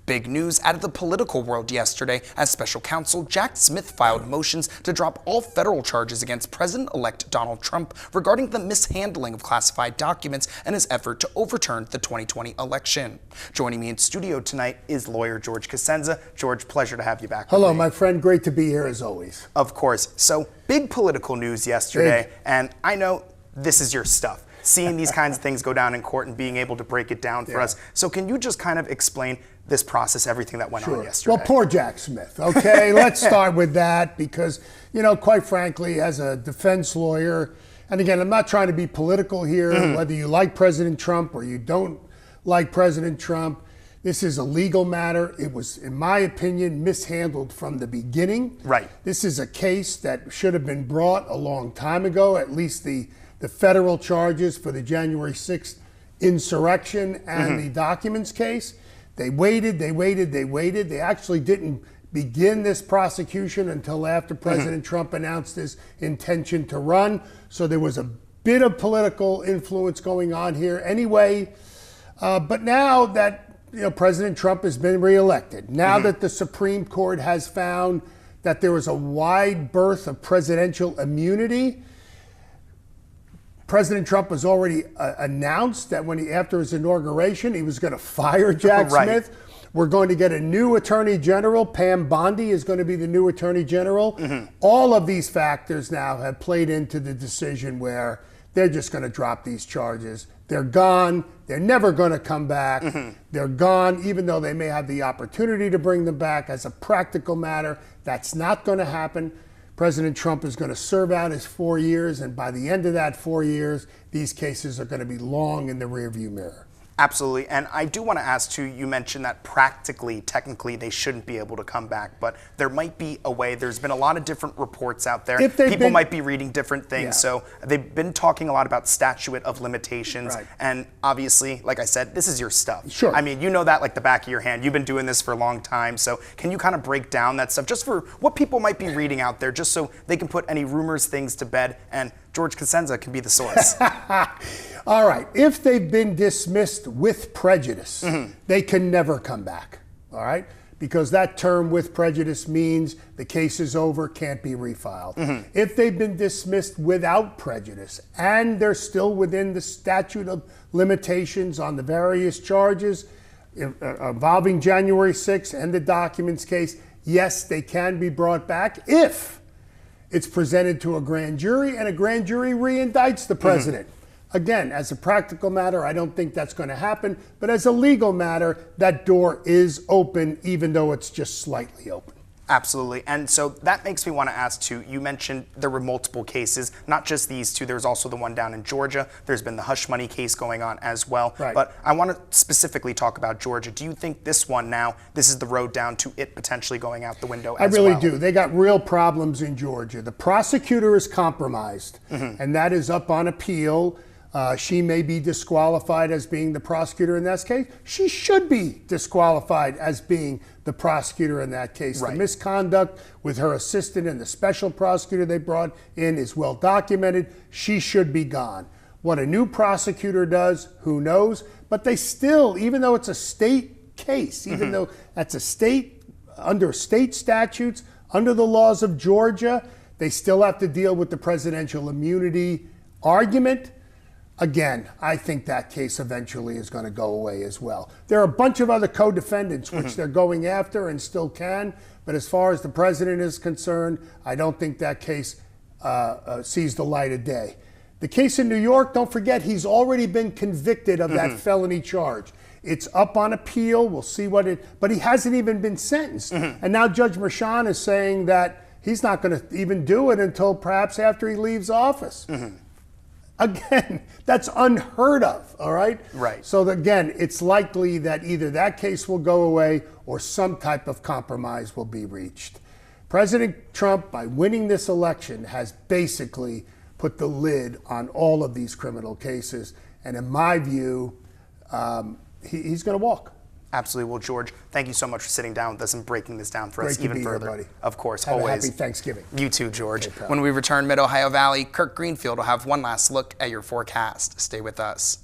Big news out of the political world yesterday as special counsel Jack Smith filed motions to drop all federal charges against President-elect Donald Trump regarding the mishandling of classified documents and his effort to overturn the 2020 election. Joining me in studio tonight is lawyer George Cosenza. George, pleasure to have you back. Hello, my friend. Great to be here as always. Of course. So, big political news yesterday, and I know this is your stuff. Seeing these kinds of things go down in court and being able to break it down for us. So can you just kind of explain this process, everything that went on yesterday? Well, poor Jack Smith, okay? Let's start with that because, quite frankly, as a defense lawyer, and again, I'm not trying to be political here, whether you like President Trump or you don't like President Trump, this is a legal matter. It was, in my opinion, mishandled from the beginning. Right. This is a case that should have been brought a long time ago, at least the federal charges for the January 6th insurrection and the documents case. They waited. They actually didn't begin this prosecution until after President Trump announced his intention to run. So there was a bit of political influence going on here anyway. But now that President Trump has been reelected, now that the Supreme Court has found that there was a wide berth of presidential immunity, President Trump has already announced that after his inauguration, he was going to fire Jack Smith. We're going to get a new Attorney General. Pam Bondi is going to be the new Attorney General. All of these factors now have played into the decision where they're just going to drop these charges. They're gone. They're never going to come back. They're gone, even though they may have the opportunity to bring them back. As a practical matter, that's not going to happen. President Trump is going to serve out his 4 years, and by the end of that 4 years, these cases are going to be long in the rearview mirror. Absolutely. And I do want to ask too, you mentioned that practically, technically, they shouldn't be able to come back, but there might be a way. There's been a lot of different reports out there. People might be reading different things. So they've been talking a lot about statute of limitations. And obviously, like I said, this is your stuff. Sure. I mean, you know that like the back of your hand. You've been doing this for a long time. So can you kind of break down that stuff just for what people might be reading out there, just so they can put any rumors, things to bed, and George Cosenza can be the source. All right. If they've been dismissed with prejudice, they can never come back. All right? Because that term with prejudice means the case is over, can't be refiled. If they've been dismissed without prejudice and they're still within the statute of limitations on the various charges involving January 6th and the documents case, yes, they can be brought back if it's presented to a grand jury and a grand jury re-indicts the president. Again, as a practical matter, I don't think that's going to happen. But as a legal matter, that door is open, even though it's just slightly open. Absolutely. And so that makes me want to ask too, you mentioned there were multiple cases, not just these two. There's also the one down in Georgia. There's been the hush money case going on as well. But I want to specifically talk about Georgia. Do you think this one now, this is the road down to it potentially going out the window as well? I really do. They got real problems in Georgia. The prosecutor is compromised, and that is up on appeal. She may be disqualified as being the prosecutor in that case. She should be disqualified as being the prosecutor in that case. The misconduct with her assistant and the special prosecutor they brought in is well documented. She should be gone. What a new prosecutor does, who knows? But they still, even though it's a state case, even though that's a state, under state statutes, under the laws of Georgia, they still have to deal with the presidential immunity argument. Again, I think that case eventually is going to go away as well. There are a bunch of other co-defendants which they're going after and still can, but as far as the president is concerned, I don't think that case sees the light of day. The case in New York, don't forget, he's already been convicted of that felony charge. It's up on appeal. We'll see but he hasn't even been sentenced. And now Judge Merchan is saying that he's not going to even do it until perhaps after he leaves office. Again, that's unheard of, all right? So again, it's likely that either that case will go away or some type of compromise will be reached. President Trump, by winning this election, has basically put the lid on all of these criminal cases. And in my view, he's going to walk. Absolutely. Well, George, thank you so much for sitting down with us and breaking this down for us even further. Here, buddy. Of course, Have always. a happy Thanksgiving. You too, George. Okay, when we return Mid-Ohio Valley, Kirk Greenfield will have one last look at your forecast. Stay with us.